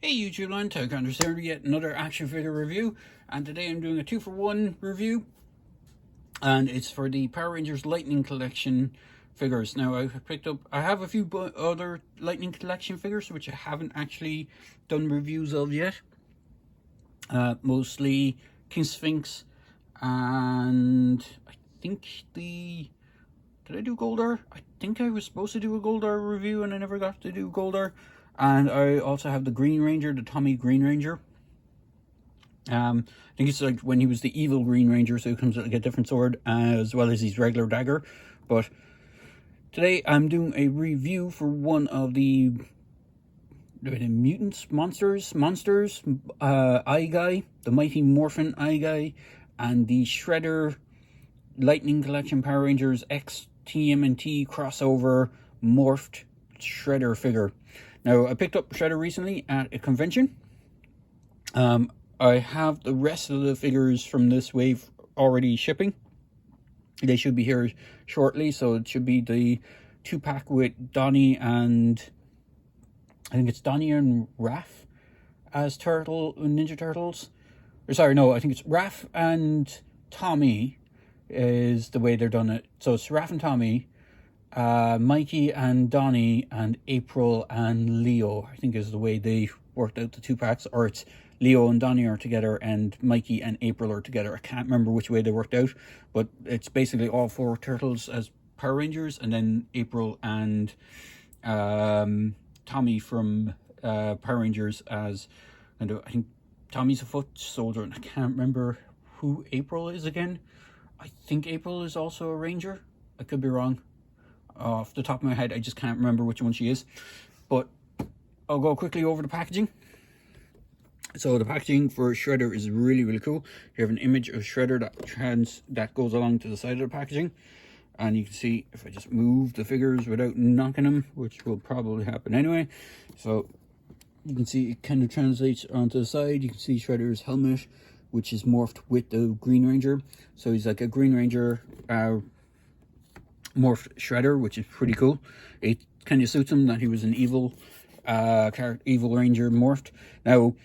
Hey YouTube land, Tyconters here, yet another action figure review, and today I'm doing a 2-for-1 review, and it's for the Power Rangers Lightning Collection figures. Now I have a few other Lightning Collection figures which I haven't actually done reviews of yet, mostly King Sphinx, and I think did I do Goldar? I think I was supposed to do a Goldar review and I never got to do Goldar. And I also have the Green Ranger, the Tommy Green Ranger. I think it's like when he was the evil Green Ranger, so he comes with like a different sword as well as his regular dagger. But today I'm doing a review for one of the monsters, Eye Guy, the Mighty Morphin Eye Guy, and the Shredder Lightning Collection Power Rangers X tmnt crossover morphed Shredder figure. Now, I picked up Shredder recently at a convention. I have the rest of the figures from this wave already shipping. They should be here shortly, so it should be the 2-pack with Donnie and... I think it's Donnie and Raph as Ninja Turtles. Or sorry, no, I think it's Raph and Tommy is the way they're done it. So it's Raph and Tommy, Mikey and Donnie, and April and Leo, I think is the way they worked out the 2-packs. Or it's Leo and Donnie are together and Mikey and April are together. I can't remember which way they worked out, but it's basically all 4 turtles as Power Rangers, and then April and Tommy from Power Rangers as, and I think Tommy's a foot soldier, and I can't remember who April is again. I think April is also a ranger. I could be wrong. Off the top of my head, I just can't remember which one she is. But I'll go quickly over the packaging. So the packaging for Shredder is really, really cool. You have an image of Shredder that goes along to the side of the packaging. And you can see, if I just move the figures without knocking them, which will probably happen anyway. So you can see it kind of translates onto the side. You can see Shredder's helmet, which is morphed with the Green Ranger. So he's like a Green Ranger morphed Shredder, which is pretty cool. It kind of suits him that he was an evil Ranger morphed. Now,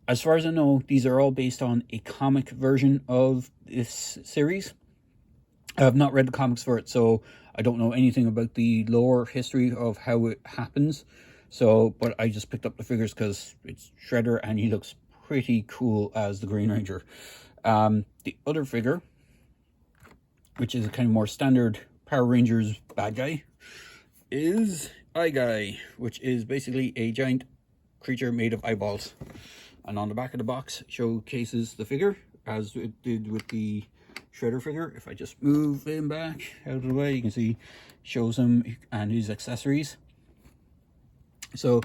as far as I know, these are all based on a comic version of this series. I have not read the comics for it, so I don't know anything about the lore history of how it happens. So, but I just picked up the figures because it's Shredder and he looks pretty cool as the Green Ranger. The other figure, which is a kind of more standard Power Rangers bad guy, is Eye Guy, which is basically a giant creature made of eyeballs. And on the back of the box showcases the figure, as it did with the Shredder figure. If I just move him back out of the way, you can see shows him and his accessories. So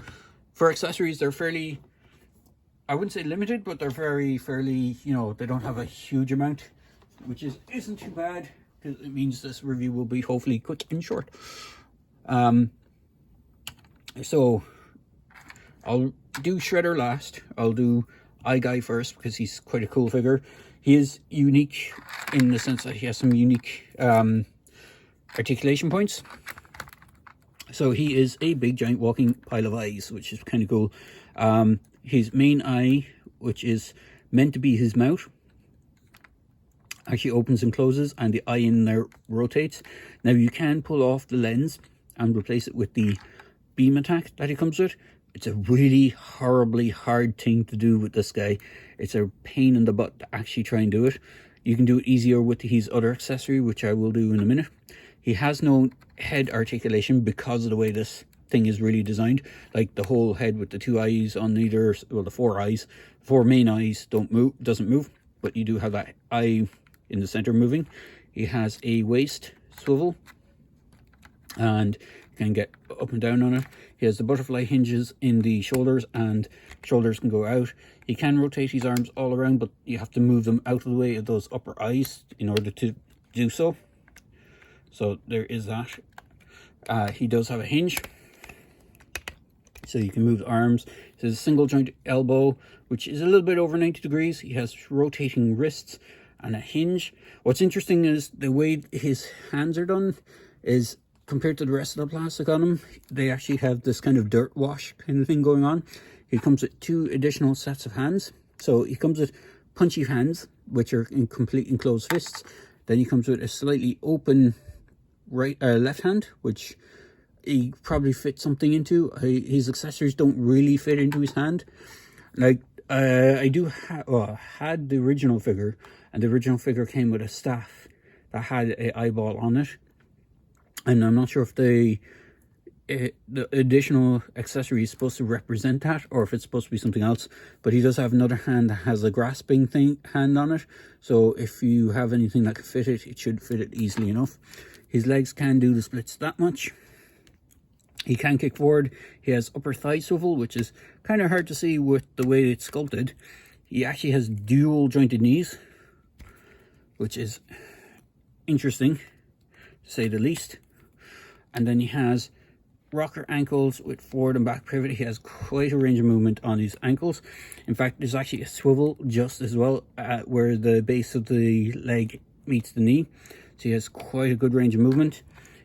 for accessories, they're fairly, I wouldn't say limited, but they're fairly, you know, they don't have a huge amount, which isn't too bad, because it means this review will be hopefully quick and short. So I'll do Shredder last. I'll do Eye Guy first because he's quite a cool figure. He is unique in the sense that he has some unique articulation points. So he is a big giant walking pile of eyes, which is kind of cool. His main eye, which is meant to be his mouth, actually opens and closes, and the eye in there rotates. Now you can pull off the lens and replace it with the beam attack that he comes with. It's a really horribly hard thing to do with this guy. It's a pain in the butt to actually try and do it. You can do it easier with his other accessory, which I will do in a minute. He has no head articulation because of the way this thing is really designed. Like the whole head with the 2 eyes on either, well, the 4 eyes, 4 main eyes doesn't move, but you do have that eye in the center moving. He has a waist swivel, and you can get up and down on it. He has the butterfly hinges in the shoulders, and shoulders can go out. He can rotate his arms all around, but you have to move them out of the way of those upper eyes in order to do so. So there is that. He does have a hinge, so you can move the arms. He has a single joint elbow, which is a little bit over 90 degrees. He has rotating wrists and a hinge. What's interesting is the way his hands are done is, compared to the rest of the plastic on him, they actually have this kind of dirt wash kind of thing going on. he comes with 2 additional sets of hands. So he comes with punchy hands, which are in complete enclosed fists. Then he comes with a slightly open left hand, which he probably fit something into. His accessories don't really fit into his hand. Like, I do had the original figure, and the original figure came with a staff that had an eyeball on it. And I'm not sure if the additional accessory is supposed to represent that, or if it's supposed to be something else. But he does have another hand that has a grasping hand on it, so if you have anything that can fit it, it should fit it easily enough. His legs can do the splits that much. He can kick forward. He has upper thigh swivel, which is kind of hard to see with the way it's sculpted. He actually has dual jointed knees, which is interesting to say the least. And then he has rocker ankles with forward and back pivot. He has quite a range of movement on his ankles. In fact, there's actually a swivel just as well where the base of the leg meets the knee. So he has quite a good range of movement.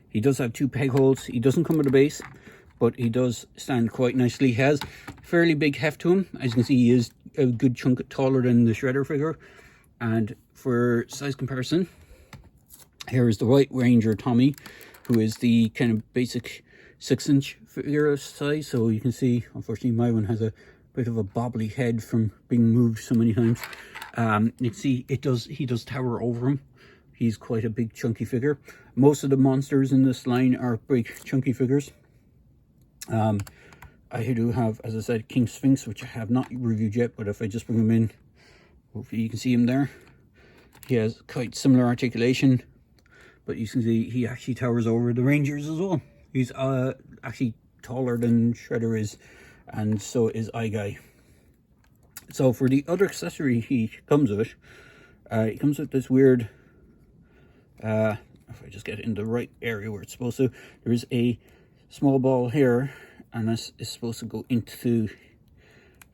He does have 2 peg holes. He doesn't come with a base, but he does stand quite nicely. He has fairly big heft to him. As you can see, he is a good chunk taller than the Shredder figure. And for size comparison, here is the White Ranger Tommy, who is the kind of basic 6-inch figure size. So you can see, unfortunately, my one has a bit of a bobbly head from being moved so many times. You can see he does tower over him. He's quite a big chunky figure. Most of the monsters in this line are big chunky figures. I do have, as I said, King Sphinx, which I have not reviewed yet, but if I just bring him in, hopefully you can see him there. He has quite similar articulation, but you can see he actually towers over the Rangers as well. He's actually taller than Shredder is, and so is Eye Guy. So for the other accessory he comes with this weird, if I just get it in the right area where it's supposed to, there is a small ball here, and this is supposed to go into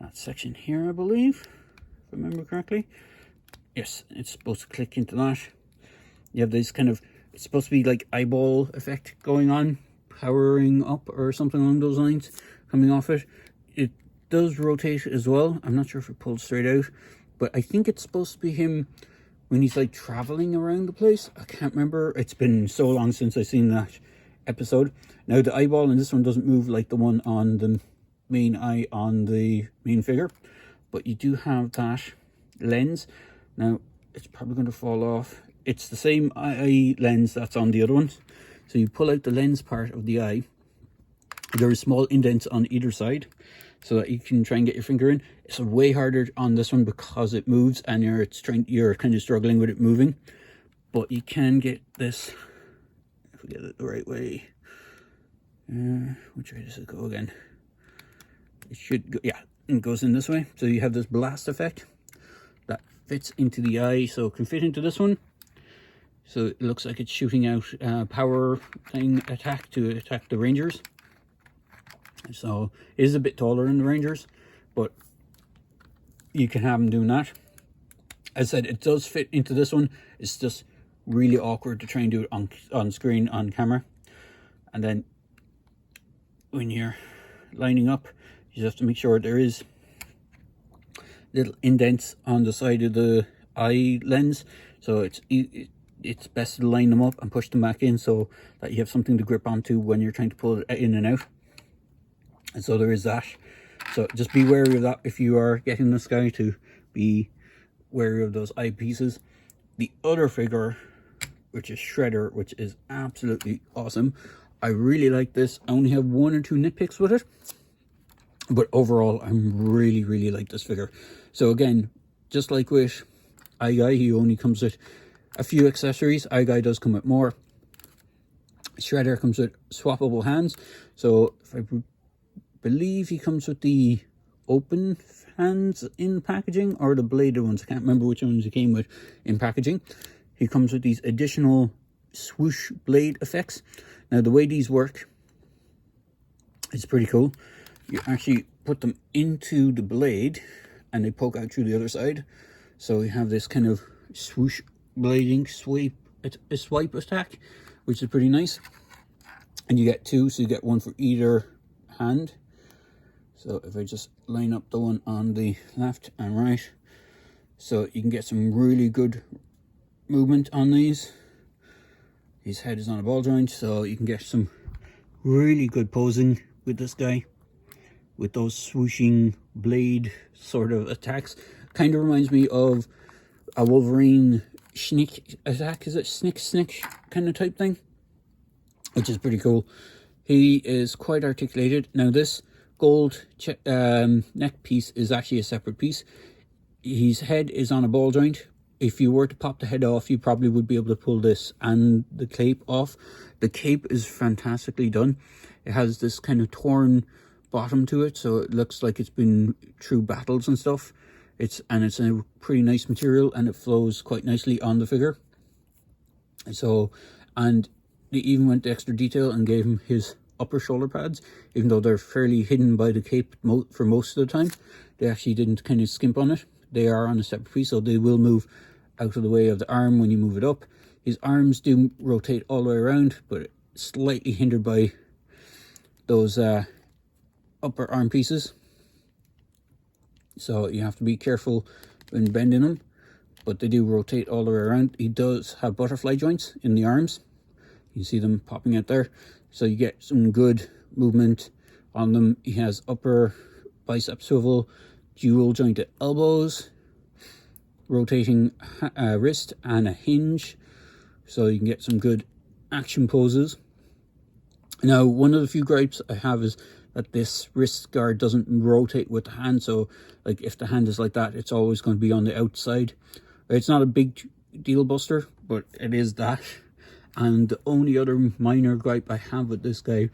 that section here, I believe, if I remember correctly. Yes, it's supposed to click into that. You have this kind of, it's supposed to be like eyeball effect going on, powering up or something along those lines, coming off it. It does rotate as well. I'm not sure if it pulls straight out, but I think it's supposed to be him when he's like traveling around the place. I can't remember. It's been so long since I've seen that episode. Now the eyeball in this one doesn't move like the one on the main eye on the main figure, but you do have that lens. Now it's probably going to fall off. It's the same eye lens that's on the other ones. So you pull out the lens part of the eye. There are small indents on either side so that you can try and get your finger in. It's way harder on this one because it moves and you're kind of struggling with it moving. But you can get this, if we get it the right way. Which way does it go again? It should go, yeah, it goes in this way. So you have this blast effect that fits into the eye, so it can fit into this one. So it looks like it's shooting out power thing attack to attack the Rangers. So it is a bit taller than the Rangers, but you can have them doing that. As I said, it does fit into this one. It's just really awkward to try and do it on screen, on camera. And then when you're lining up, you just have to make sure there is little indents on the side of the eye lens. So it's best to line them up and push them back in so that you have something to grip onto when you're trying to pull it in and out. And so there is that. So just be wary of that if you are getting this guy, to be wary of those eyepieces. The other figure, which is Shredder, which is absolutely awesome. I really like this. I only have 1 or 2 nitpicks with it, but overall I really like this figure. So again, just like with Eye Guy, he only comes with a few accessories. Eye Guy does come with more. Shredder comes with swappable hands. So if I believe he comes with the open hands in packaging, or the bladed ones. I can't remember which ones he came with in packaging. He comes with these additional swoosh blade effects. Now the way these work is pretty cool. You actually put them into the blade and they poke out through the other side. So you have this kind of swoosh blading swipe attack, which is pretty nice. And you get 2, so you get 1 for either hand. So if I just line up the one on the left and right, so you can get some really good movement on these. His head is on a ball joint, so you can get some really good posing with this guy, with those swooshing blade sort of attacks. Kind of reminds me of a Wolverine sneak attack. Is it snick kind of type thing? Which is pretty cool. He is quite articulated. Now this gold neck piece is actually a separate piece. His head is on a ball joint. If you were to pop the head off, you probably would be able to pull this and the cape off. The cape is fantastically done. It has this kind of torn bottom to it, so it looks like it's been through battles and stuff. It's a pretty nice material, and it flows quite nicely on the figure. So, and they even went the extra detail and gave him his upper shoulder pads, even though they're fairly hidden by the cape for most of the time. They actually didn't kind of skimp on it. They are on a separate piece, so they will move out of the way of the arm when you move it up. His arms do rotate all the way around, but slightly hindered by those upper arm pieces. So you have to be careful when bending them, but they do rotate all the way around. He does have butterfly joints in the arms. You can see them popping out there. So you get some good movement on them. He has upper bicep swivel, dual jointed elbows, rotating wrist, and a hinge. So you can get some good action poses. Now, one of the few gripes I have is that this wrist guard doesn't rotate with the hand. So like if the hand is like that, it's always going to be on the outside. It's not a big deal buster, but it is that. And the only other minor gripe I have with this guy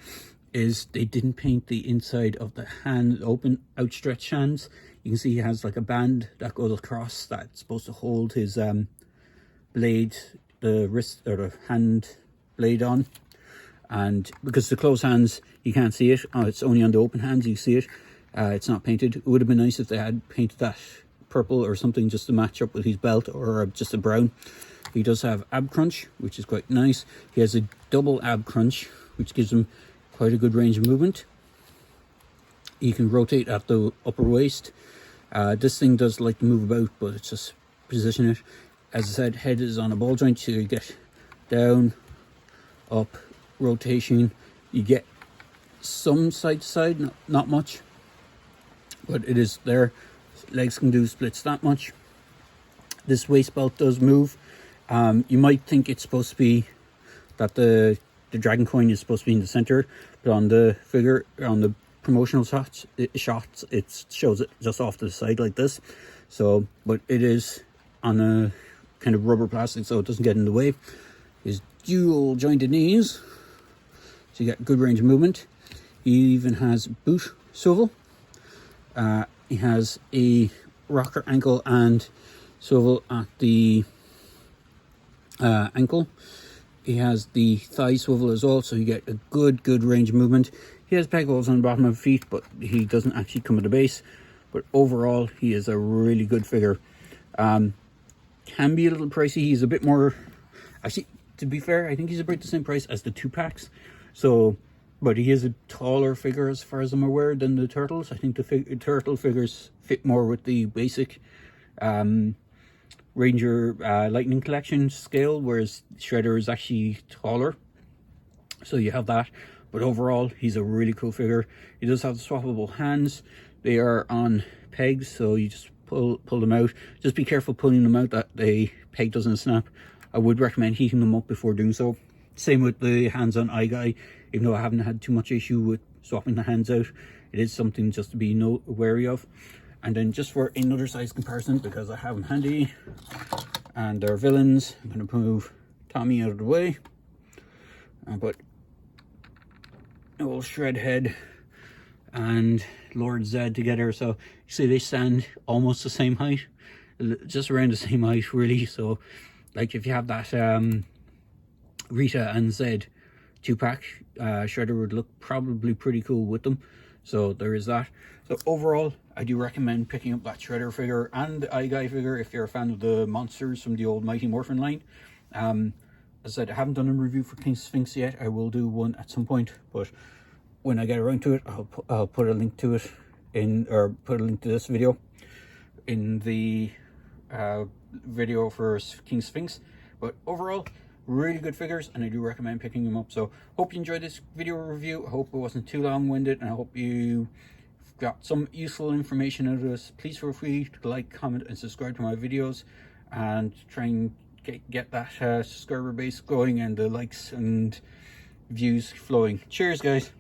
is they didn't paint the inside of the hand, open outstretched hands. You can see he has like a band that goes across that's supposed to hold his blade, the wrist or the hand blade on. And because the closed hands, you can't see it. It's only on the open hands you see it. It's not painted. It would have been nice if they had painted that purple or something just to match up with his belt, or just a brown. He does have ab crunch, which is quite nice. He has a double ab crunch, which gives him quite a good range of movement. He can rotate at the upper waist. This thing does like to move about, but it's just position it. As I said, head is on a ball joint, so you get down, up, rotation. You get some side to side, not much, but it is there. Legs can do splits that much. This waist belt does move. You might think it's supposed to be that the dragon coin is supposed to be in the center, but on the figure, on the promotional shots, it shows it just off to the side like this. So, but it is on a kind of rubber plastic, so it doesn't get in the way. His dual jointed knees, so you get good range of movement. He even has boot swivel. He has a rocker ankle and swivel at the ankle. He has the thigh swivel as well, so you get a good range of movement. He has peg holes on the bottom of his feet, but he doesn't actually come at the base. But overall, he is a really good figure. Can be a little pricey. He's a bit more, actually, to be fair, I think he's about the same price as the 2-packs. So, but he is a taller figure as far as I'm aware than the turtles. I think the turtle figures fit more with the basic Ranger Lightning Collection scale, whereas Shredder is actually taller. So you have that. But overall, he's a really cool figure. He does have the swappable hands. They are on pegs, so you just pull them out. Just be careful pulling them out that the peg doesn't snap. I would recommend heating them up before doing so. Same with the hands on iGuy. Even though I haven't had too much issue with swapping the hands out, it is something just to be wary of. And then just for another size comparison, because I have them handy, and they're villains, I'm going to move Tommy out of the way and put old Shredhead and Lord Zed together. So you see they stand almost the same height, just around the same height really. So like if you have that Rita and Zed 2-pack, Shredder would look probably pretty cool with them. So there is that. So overall, I do recommend picking up that Shredder figure and the iGuy figure if you're a fan of the monsters from the old Mighty Morphin line. As I said, I haven't done a review for King Sphinx yet. I will do one at some point, but when I get around to it, I'll put a link to it in, or put a link to this video in the video for King Sphinx. But overall, really good figures, and I do recommend picking them up. So hope you enjoyed this video review. I hope it wasn't too long-winded, and I hope you got some useful information out of this. Please feel free to like, comment, and subscribe to my videos, and try and get that subscriber base going and the likes and views flowing. Cheers, guys.